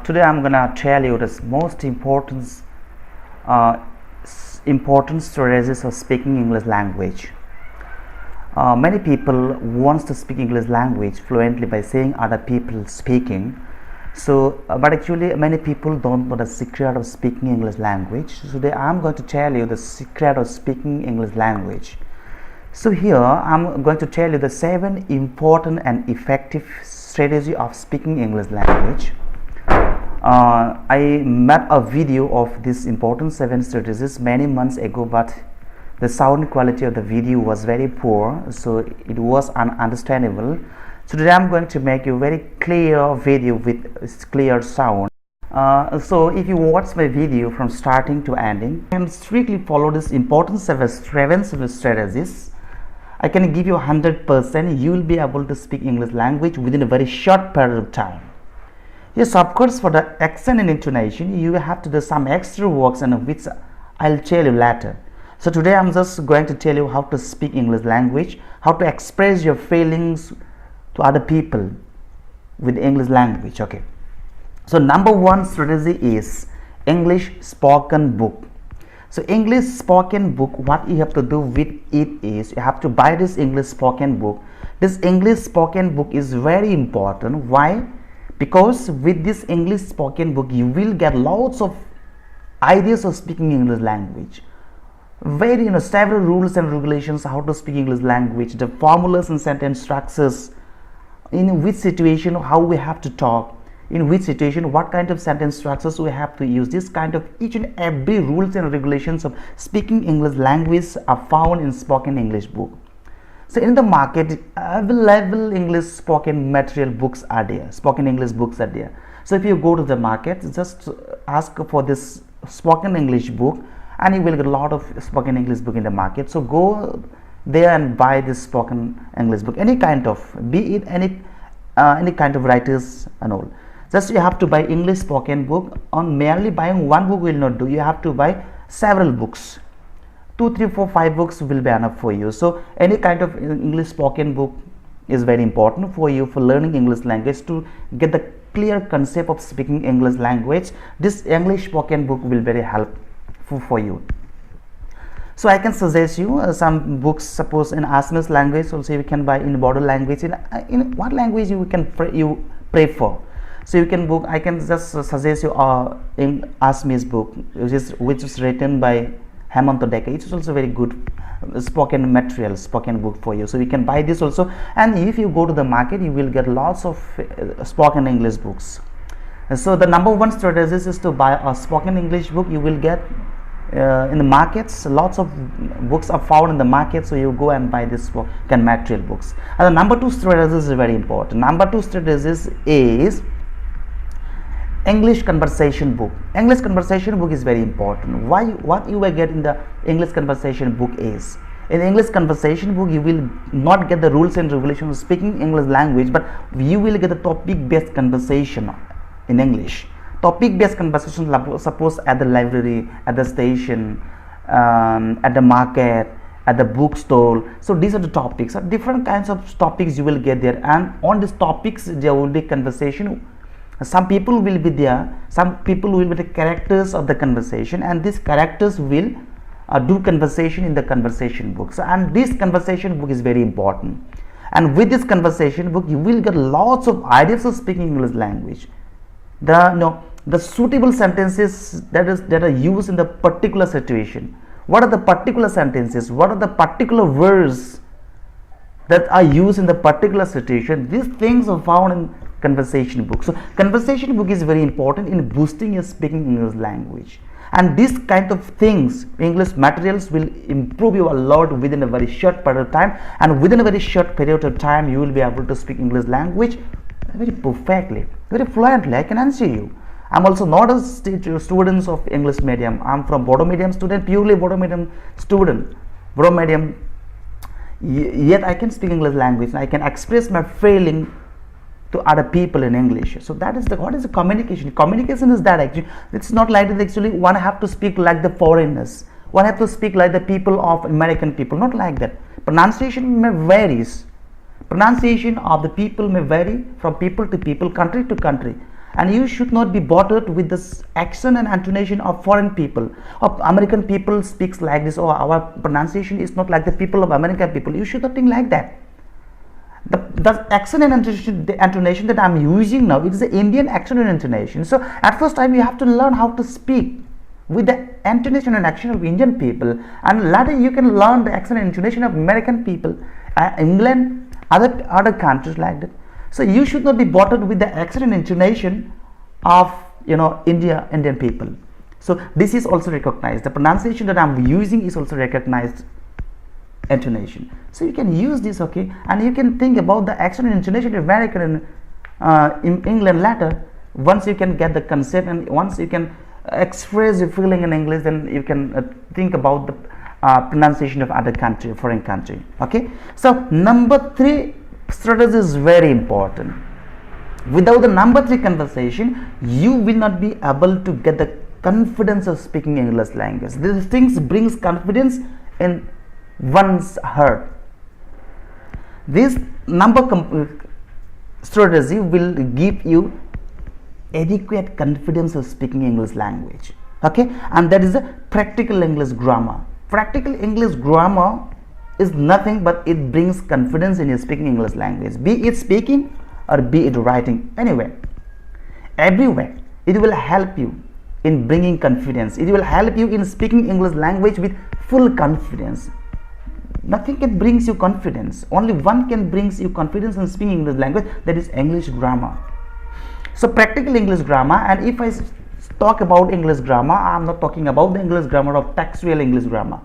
Today I'm gonna tell you the most uh, important strategies of speaking English language. Many people wants to speak English language fluently by seeing other people speaking. But actually many people don't know the secret of speaking English language. So today I'm going to tell you the secret of speaking English language. So here I'm going to tell you the 7 important and effective strategy of speaking English language. I made a video of this important 7 strategies many months ago, but the sound quality of the video was very poor, so it was ununderstandable. So today I'm going to make a very clear video with clear sound. So if you watch my video from starting to ending and strictly follow this important 7 strategies, I can give you 100% you will be able to speak English language within a very short period of time. Yes, of course, for the accent and intonation you have to do some extra works, and which I'll tell you later. So today I'm just going to tell you how to speak English language, how to express your feelings to other people with English language. Okay, so number 1 strategy is English spoken book. So English spoken book, what you have to do with it is you have to buy this English spoken book. This English spoken book is very important. Why? Because with this English spoken book you will get lots of ideas of speaking English language. Very several rules and regulations how to speak English language, the formulas and sentence structures, in which situation how we have to talk, in which situation what kind of sentence structures we have to use. This kind of each and every rules and regulations of speaking English language are found in spoken English book. So in the market available English spoken material books are there, spoken English books are there. So if you go to the market, just ask for this spoken English book and you will get a lot of spoken English book in the market. So go there and buy this spoken English book, any kind of, be it any kind of writers and all. Just you have to buy English spoken book. On merely buying one book will not do, you have to buy several books. 2, 3, 4, 5 books will be enough for you. So any kind of English spoken book is very important for you for learning English language, to get the clear concept of speaking English language. This English spoken book will very helpful for you. So I can suggest you some books. Suppose in Assamese language also you can buy, in Bodo language, in what language you can you prefer. So you can book, I can just suggest you in Assamese book which is written by Hemanto Deka. It is also very good spoken material, spoken book for you. So you can buy this also, and if you go to the market you will get lots of spoken English books. So the number 1 strategy is to buy a spoken English book. You will get in the markets lots of books are found in the market, so you go and buy this spoken material books. And the number 2 strategy is very important. Number 2 strategy is English conversation book. English conversation book is very important. Why? What you will get in the English conversation book is, in English conversation book you will not get the rules and regulations of speaking English language, but you will get the topic based conversation in English. Topic based conversation, suppose at the library, at the station, at the market, at the bookstore. So these are the topics, different kinds of topics you will get there, and on these topics there will be conversation. Some people will be there, some people will be the characters of the conversation, and these characters will do conversation in the conversation book. So, and this conversation book is very important, and with this conversation book you will get lots of ideas of speaking English language. The suitable sentences that are used in the particular situation. What are the particular sentences? What are the particular words that are used in the particular situation? These things are found in conversation book. So conversation book is very important in boosting your speaking English language, and this kind of things, English materials, will improve you a lot within a very short period of time, and within a very short period of time you will be able to speak English language very perfectly, very fluently. I can answer you. I'm also not a student of English medium. I'm from Bodo medium student, purely Bodo medium student, Bodo medium, yet I can speak English language and I can express my feeling to other people in English. So that is what is the communication. Communication is that actually, it's not like that actually one have to speak like the foreigners, one have to speak like the people of American people, not like that. Pronunciation may varies. Pronunciation of the people may vary from people to people, country to country. and you should not be bothered with this accent and intonation of foreign people. Of American people speaks like this, or our pronunciation is not like the people of American people. You should not think like that. The accent and intonation that I'm using now, it is the Indian accent and intonation. So at first time you have to learn how to speak with the intonation and accent of Indian people, and later you can learn the accent and intonation of American people, England, other countries like that. So you should not be bothered with the accent and intonation of Indian people. So this is also recognized. The pronunciation that I'm using is also recognized intonation. So you can use this, okay, and you can think about the accent and intonation of American and in England later. Once you can get the concept, and once you can express your feeling in English, then you can think about the pronunciation of other country, foreign country. Okay, so number 3 strategy is very important. Without the number 3 conversation, you will not be able to get the confidence of speaking English language. These things brings confidence in one's heart. This strategy will give you adequate confidence of speaking English language. Okay, and that is a practical English grammar. Practical English grammar is nothing but it brings confidence in your speaking English language, be it speaking or be it writing, anywhere, everywhere. It will help you in bringing confidence. It will help you in speaking English language with full confidence. Nothing can brings you confidence. Only one can brings you confidence in speaking English language, that is English grammar. So practical English grammar, and if I talk about English grammar, I am not talking about the English grammar of textual English grammar,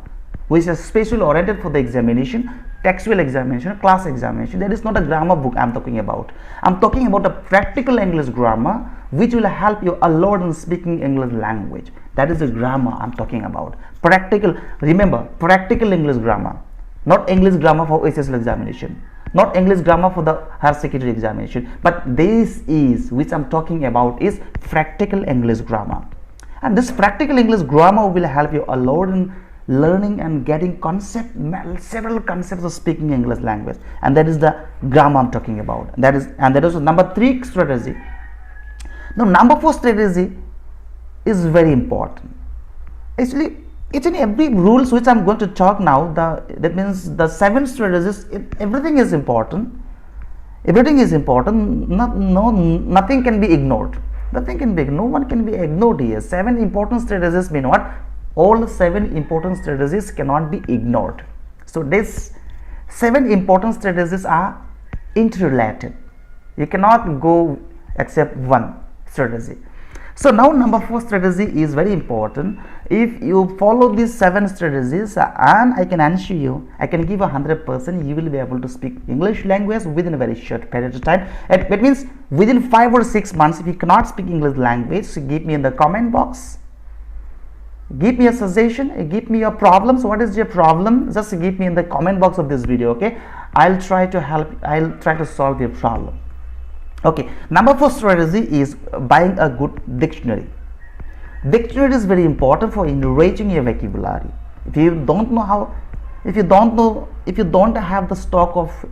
which is specially oriented for the examination, textual examination, class examination. That is not a grammar book I am talking about. I am talking about a practical English grammar which will help you a lot in speaking English language. That is the grammar I am talking about. Practical, remember, practical English grammar, not English grammar for SSL examination, not English grammar for the higher secondary examination, but this is which I'm talking about is practical English grammar. And this practical English grammar will help you a lot in learning and getting several concepts of speaking English language, and that is the grammar I'm talking about. That is number 3 strategy. Now number 4 strategy is very important. Actually, each and every rules which I'm going to talk now, that means the 7 strategies, everything is important. Everything is important. Nothing can be ignored. Nothing can be ignored. No one can be ignored here. 7 important strategies mean what? All 7 important strategies cannot be ignored. So these 7 important strategies are interrelated. You cannot go except one strategy. So now number 4 strategy is very important. If you follow these 7 strategies, and I can assure you, I can give 100%, you will be able to speak English language within a very short period of time. That means within 5 or 6 months. If you cannot speak English language, so give me in the comment box. Give me a suggestion, give me your problems. What is your problem? Just give me in the comment box of this video, okay? I'll try to help, I'll try to solve your problem. Okay, number 4 strategy is buying a good dictionary. Dictionary is very important for enriching your vocabulary. If you don't have the stock of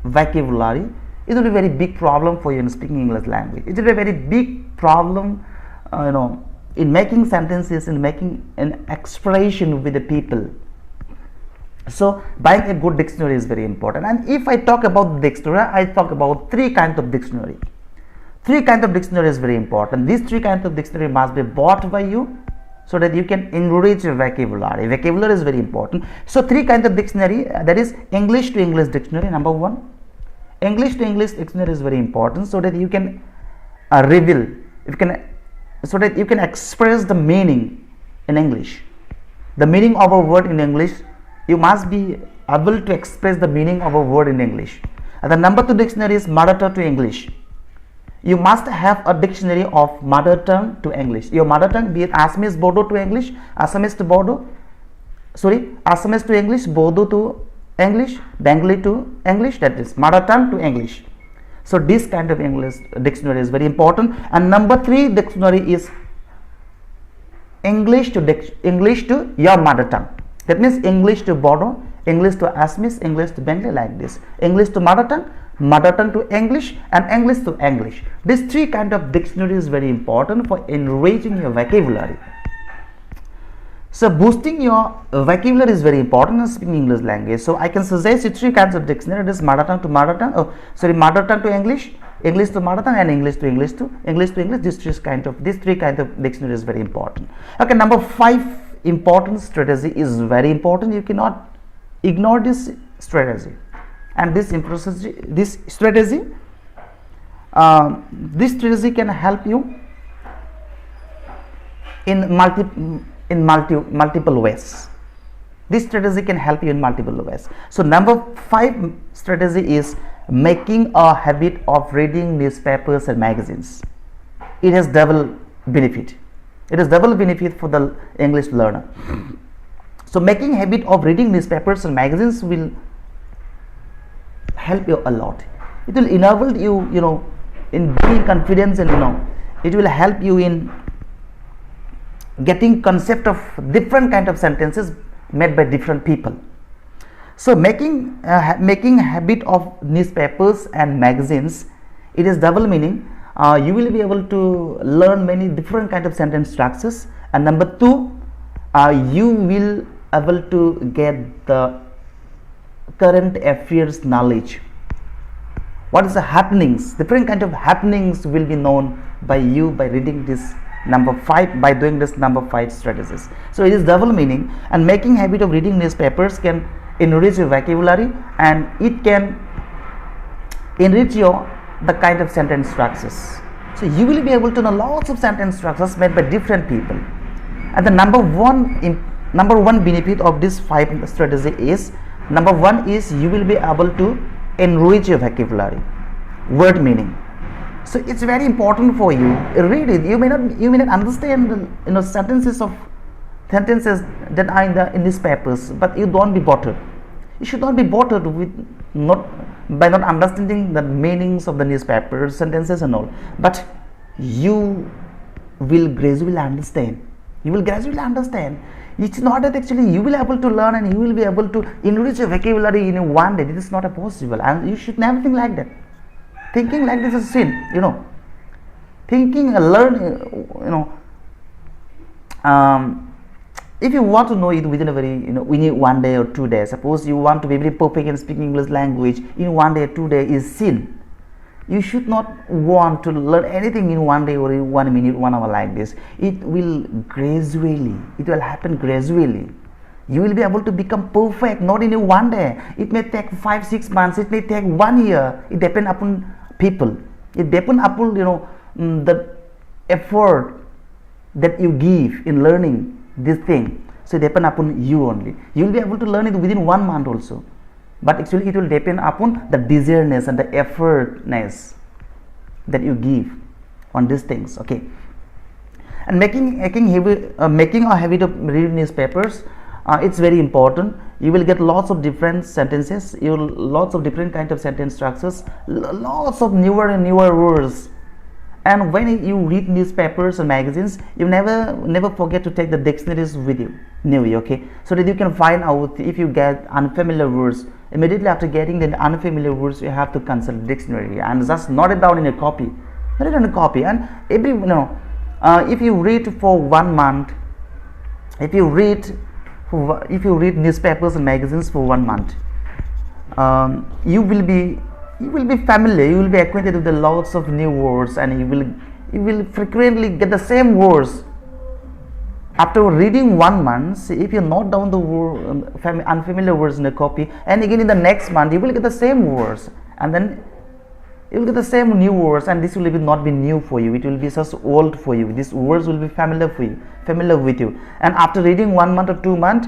vocabulary, it will be a very big problem for you in speaking English language. It will be a very big problem, in making sentences, in making an expression with the people. So buying a good dictionary is very important. And if I talk about dictionary, I talk about 3 kinds of dictionary. 3 kinds of dictionary is very important. These 3 kinds of dictionary must be bought by you so that you can enrich your vocabulary. Vocabulary is very important. So 3 kinds of dictionary, that is English to English dictionary, number 1. English to English dictionary is very important so that you can reveal, so that you can express the meaning in English. The meaning of a word in English, you must be able to express the meaning of a word in English. And the number 2 dictionary is mother tongue to English. You must have a dictionary of mother tongue to English. Your mother tongue, be it Assamese Bodo to English, Assamese to Bodo, Assamese to English, Bodo to English, Bengali to English, that is mother tongue to English. So this kind of English dictionary is very important. And number 3 dictionary is English to your mother tongue. That means English to Bodo, English to Assamese, English to Bengali, like this. English to mother tongue, mother tongue to English, and English to English. These three kind of dictionary is very important for enriching your vocabulary. So boosting your vocabulary is very important in speaking English language. So I can suggest you three kinds of dictionary. This mother tongue to mother tongue, mother tongue to English, English to mother tongue, and English to English to English to English. These three kind of dictionary is very important. Okay, number 5 important strategy is very important. You cannot ignore this strategy. And this strategy can help you in multiple ways. This strategy can help you in multiple ways. So number 5 strategy is making a habit of reading newspapers and magazines. It has double benefit. It is double benefit for the English learner. So making habit of reading newspapers and magazines will help you a lot. It will enable you, in building confidence, and it will help you in getting concept of different kind of sentences made by different people. So making habit of newspapers and magazines, it is double meaning. You will be able to learn many different kind of sentence structures, and number 2, you will able to get the current affairs knowledge. What is the happenings? Different kind of happenings will be known by you by reading this number 5, by doing this number 5 strategies. So it is double meaning, and making habit of reading newspapers can enrich your vocabulary, and it can enrich the kind of sentence structures. So you will be able to know lots of sentence structures made by different people. And the number one benefit of this 5 strategy is, number 1 is you will be able to enrich your vocabulary, word meaning. So it's very important for you. Read it. You may not understand sentences that are in these papers, but you don't be bothered. You should not be bothered by not understanding the meanings of the newspaper sentences and all. But you will gradually understand. It's not that actually you will be able to learn and you will be able to enrich your vocabulary in one day. It is not possible, and you should never think like that. Thinking like this is sin. Thinking and learning. If you want to know it within a very within 1 day or 2 days. Suppose you want to be very perfect in speaking English language in 1 day or 2 days is sin. You should not want to learn anything in 1 day or in 1 minute, 1 hour like this. It will happen gradually. You will be able to become perfect, not in 1 day. It may take 5-6 months. It may take 1 year. It depends upon people. It depends upon the effort that you give in learning this thing. So it depends upon you only. You will be able to learn it within 1 month also. But actually it will depend upon the desireness and the effortness that you give on these things. Okay. And making a habit of reading newspapers, it's very important. You will get lots of different sentences. Lots of different kind of sentence structures. Lots of newer and newer words. And when you read newspapers and magazines, you never forget to take the dictionaries with you, okay, so that you can find out if you get unfamiliar words. Immediately after getting the unfamiliar words, you have to consult the dictionary and just note it down in a copy. And if you read for 1 month, if you read newspapers and magazines for 1 month, you will be familiar, you will be acquainted with the lots of new words, and you will frequently get the same words. After reading 1 month, if you note down the unfamiliar words in a copy, and again in the next month you will get the same words, and then you will get the same new words, and this will not be new for you. It will be just old for you. These words will be familiar with you. And after reading 1 month or 2 months,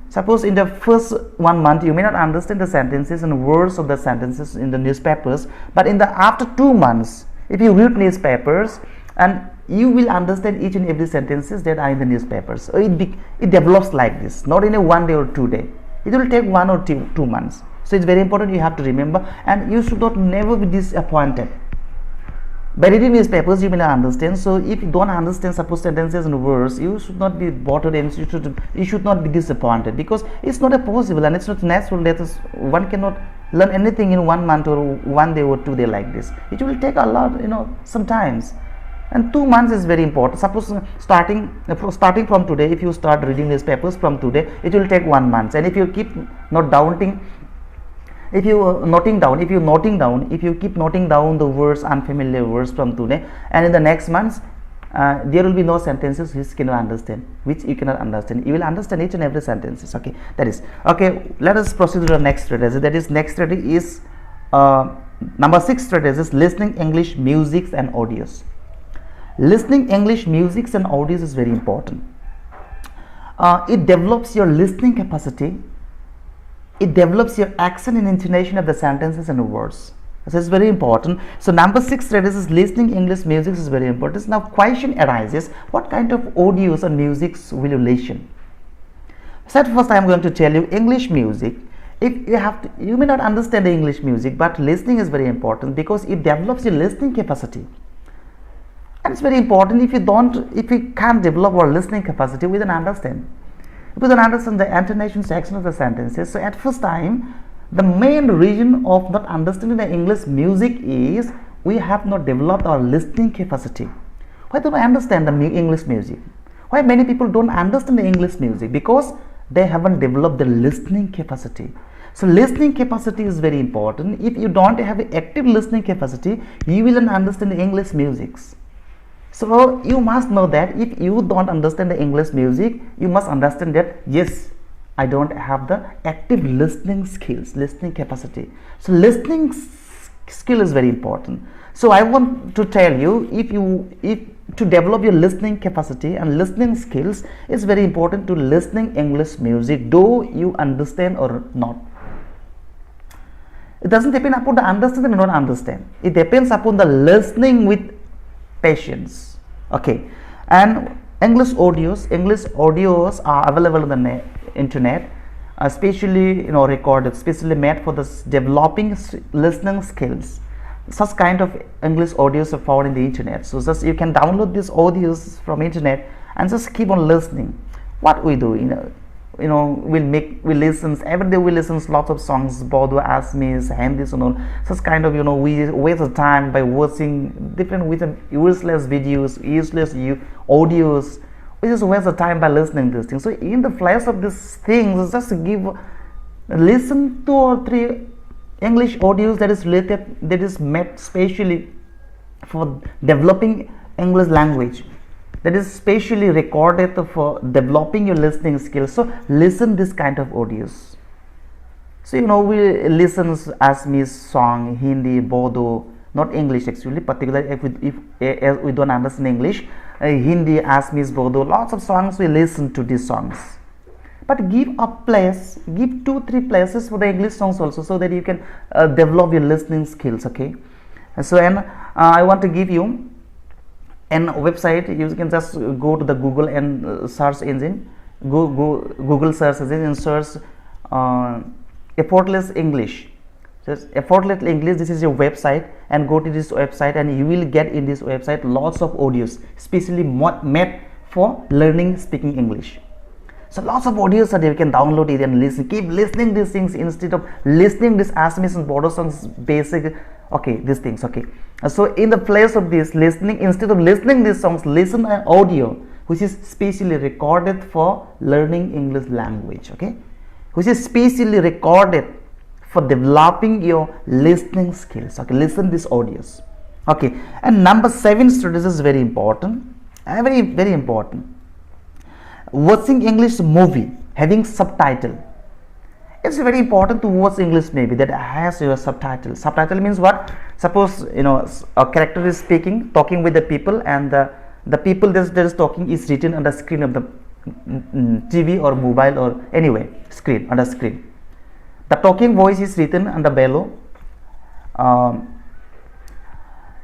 suppose in the first 1 month you may not understand the sentences and words of the sentences in the newspapers, but after 2 months, if you read newspapers, and you will understand each and every sentences that are in the newspapers. So it develops like this, not in a 1 day or 2 day. It will take 1 or 2 months. So it's very important, you have to remember, and you should never be disappointed. By reading newspapers you may not understand. So if you don't understand suppose sentences and words, you should not be bothered and you should not be disappointed, because it's not a possible and it's not natural that one cannot learn anything in 1 month or 1 day or 2 day like this. It will take a lot, sometimes. And 2 months is very important. Suppose starting from today, if you start reading newspapers from today, it will take 1 month. And if you keep not doubting, if you keep noting down the words, unfamiliar words from today, and in the next months there will be no sentences which you cannot understand. You will understand each and every sentences. Okay, that is okay. Let us proceed to the next strategy. That is, next strategy is number 6 strategy is listening English musics and audios. Listening English musics and audios is very important. It develops your listening capacity. It develops your accent and intonation of the sentences and words. So it's very important. So number 6 strategy is listening English music is very important. Now question arises, what kind of audios and musics will you listen? So at first I am going to tell you English music. If you may not understand the English music, but listening is very important because it develops your listening capacity. And it's very important. If you can't develop our listening capacity, we don't understand. We don't understand the intonation section of the sentences. So at first time, the main reason of not understanding the English music is we have not developed our listening capacity. Why don't I understand the English music? Why many people don't understand the English music? Because they haven't developed the listening capacity. So listening capacity is very important. If you don't have an active listening capacity, you will not understand the English musics. So you must know that if you don't understand the English music, you must understand that yes, I don't have the active listening skills, listening capacity. So listening skill is very important. So I want to tell you, if to develop your listening capacity and listening skills, it's very important to listening English music, though you understand or not. It doesn't depend upon the understand and not understand. It depends upon the listening with patience. Okay, and English audios are available on the internet, especially recorded, especially made for this developing listening skills. Such kind of English audios are found in the internet. So just you can download these audios from internet and just keep on listening. What we do, we listen every day. We listen lots of songs, Bodo, Asmis, Handis, and all such kind of we waste the time by watching different with useless videos, useless audios. We just waste the time by listening to these things. So in the place of these things, just listen 2 or 3 English audios that is related, that is made specially for developing English language, that is specially recorded for developing your listening skills. So listen this kind of audios. So we listen Assamese song, Hindi, Bodo, not English actually, particularly if we don't understand English, Hindi, Assamese, Bodo, lots of songs we listen to these songs. But give 2-3 places for the English songs also, so that you can develop your listening skills. Okay, so I want to give you an website. You can just go to the Google and search engine, Google search engine, and search effortless English. Just effortless English, this is your website, and go to this website and you will get in this website lots of audios specially made for learning speaking English. So lots of audios are there. You can download it and listen. Keep listening these things instead of listening this Assamese and Bodo songs, basic. Okay, these things. Okay. So in the place of this listening, instead of listening these songs, listen an audio which is specially recorded for learning English language. Okay, which is specially recorded for developing your listening skills. Okay, listen these audios. Okay, and number 7 strategy is very important. Very, very important. Watching English movie having subtitle. It's very important to watch English movie that has your subtitle. Subtitle means what? Suppose a character is talking with the people, and the people that is talking is written on the screen of the TV or mobile or anyway screen, on the screen. The talking voice is written on the below,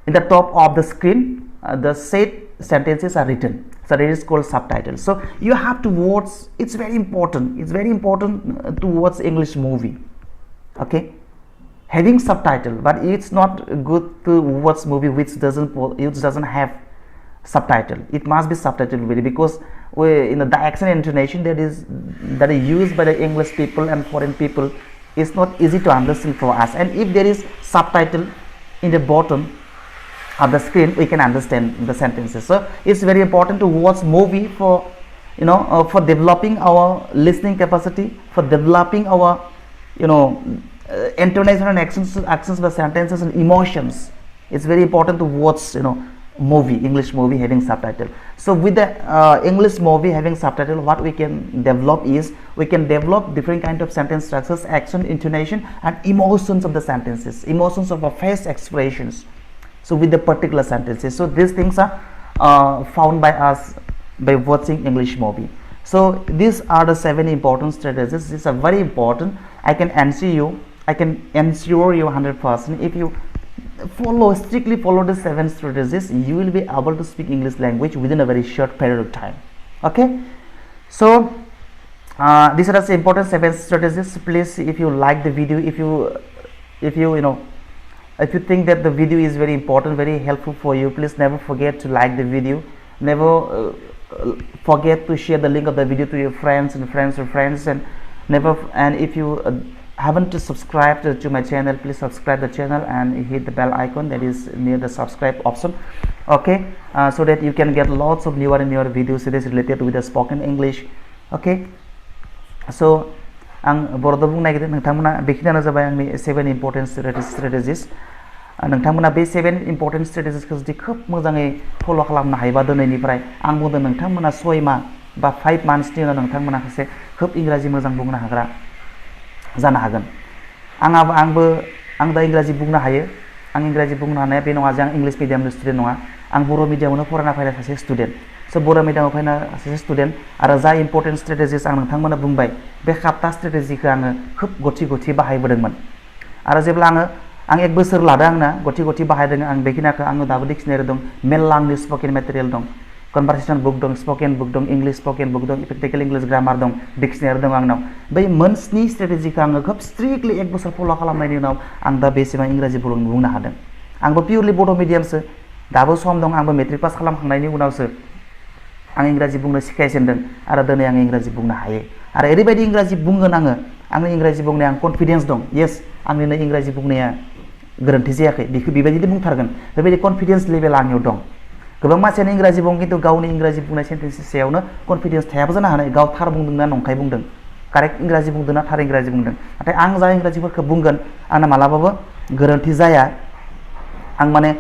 in the top of the screen. The said sentences are written. So it is called subtitle. So you have to watch. It's very important. It's very important to watch English movie. Okay, having subtitle, but it's not good to watch movie which doesn't have subtitle. It must be subtitled really, because the accent and intonation that is used by the English people and foreign people is not easy to understand for us. And if there is subtitle in the bottom of the screen, we can understand the sentences. So it's very important to watch movie for for developing our listening capacity, for developing our intonation and accents of the sentences and emotions. It's very important to watch English movie having subtitle. So with the English movie having subtitle, what we can develop is we can develop different kind of sentence structures, accent, intonation, and emotions of the sentences, emotions of our face expressions. So with the particular sentences, so these things are found by us by watching English movie. So these are the 7 important strategies. These are very important. I can ensure you 100%, if you strictly follow the 7 strategies, you will be able to speak English language within a very short period of time. Okay, so these are the important 7 strategies. Please, if you like the video, if you think that the video is very important, very helpful for you, please never forget to like the video. Never forget to share the link of the video to your friends, and if you haven't subscribed to my channel, please subscribe the channel and hit the bell icon that is near the subscribe option. Okay, so that you can get lots of newer and newer videos that is related with the spoken English. Okay, so आं बर'दो बुंनो नागिरदों नोंथांमोना बेखिनियानो जाबाय आंनि 7 important strategies. नोंथांमोना बे 7 important strategiesखौ जुदि खोब मोजाङै फल' खालामनो हायोबा दिनैनिफ्राय आं बुंदों नोंथांमोना 6 माह बा 5 monthsनि उनाव नोंथांमोना सासे खोब इंराजि मोजां बुंनो हाग्रा जानो हागोन. आं दा इंराजि बुंनो हायो. आं इंराजि बुंनो हानाया बे नङा जे आं इंलिश मिडियामनि स्टुडेन्ट नङा. आं बर' मिडियामावनो फरायना फैनाय सासे स्टुडेन्ट. So बर' मिडियामाव फैना सासे स्टुडेन्ट आरो जा इम्पर्टेन्ट स्ट्रेटेजिस आं नोंथांमोननो बुंबाय बे 7टा स्ट्रेटेजिखौ आङो खोब गथि बाहायबोदोंमोन. आरो जेब्ला आं 1 बोसोर लादों आंना गथि बाहायदों आं बेखिनिखौ आङो दाबो डिक्सनारि दं, मेरला आंनि स्पोकेन मेटेरियेल दं, कनभारसेसन बुक दं, स्पोकेन बुक दं, इंलिश स्पोकेन बुक दं, प्रेक्टिकल इंलिश ग्रामार दं, डिक्सनारि दं आंनाव. बै मोनस्नि स्ट्रेटेजिखौ आङो खोब स्ट्रिक्टलि 1 बोसोर फल' खालामनायनि उनाव आं दा बेसेबां इंराजि बुंनो हादों. आंबो पिउरलि बड' मिडियामसो, दाबो सम दं, आंबो मेट्रिक पास खालामखांनायनि उनावसो आं इंराजि बुंनो सिखायजेनदों आरो दिनै आं इंराजि बुंनो हायो. आरो ओरैबायदि इंराजि बुंगोन आंनि इंराजि बुंनाया आं कनफिडेन्स दं. येस, आंनिनो इंराजि बुंनाया गोरोन्थि जायाखै, बेखौ बेबायदि बुंथारगोन, बेबायदि कनफिडेन्स लेभेल आंनियाव दं. गोबां मानसियानो इंराजि बुङो खिन्थु गावनि इंराजि बुंनाय सेन्टेन्सनि सायावनो कनफिडेन्स थायाबो जानो हानाय, गाव थार बुंदोंना नंखाय बुंदों, कारेक्ट इंराजि बुंदोंना थार इंराजि बुंदों. नाथाय आं जा इंराजिफोरखौ बुंगोन आंना मालाबाबो गोरोन्थि जाया. आं माने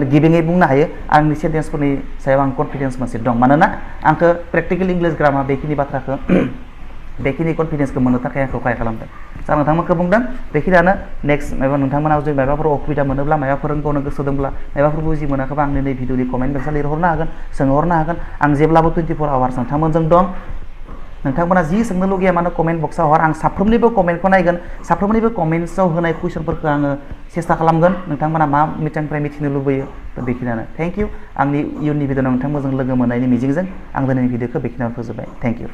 गिबिङै बुंनो हायो. आंनि सेन्टेन्सफोरनि सायाव आं कनफिडेन्स मोनसे दं, मानोना आंखौ प्रेक्टिकल इंलिश ग्रामार बेखिनि बाथ्राखौ बेखिनि कनफिडेन्सखौ मोननो थाखाय आंखौ सहाय खालामदों. जा नोंथांमोनखौ बुंदों बेखिनियानो. नेक्स्ट नोंथांमोना जुदि माबाफोर असुबिदा मोनोब्ला, माबाफोर रोंबावनो गोसो दंब्ला, माबाफोर बुजि मोनाखैबा आंनि नै भिडिअनि कमेन्ट बक्सआव लिरहरनो हागोन, सोंहरनो हागोन. आं जेब्लाबो 24 आवार्स नोंथांमोनजों दं. नोंथांमोना जि सोंनो लुगैया मानो कमेन्ट बक्सआव हर, आं साफ्रोमनिबो कमेन्टखौ नायगोन, साफ्रोमनिबो कमेन्ट्सआव होनाय कुइसनफोरखौ आङो सेस्था खालामगोन. नोंथांमोना मा मिथिंनिफ्राय मिथिनो लुबैयो बेखिनियानो. Thank you. आंनि इयुननि भिडिअ'आव नोंथांमोनजों लोगो मोननायनि मिजिंजों आं दिनैनि भिडिअ'खौ बेखिनियावनो फोजोबबाय. Thank you.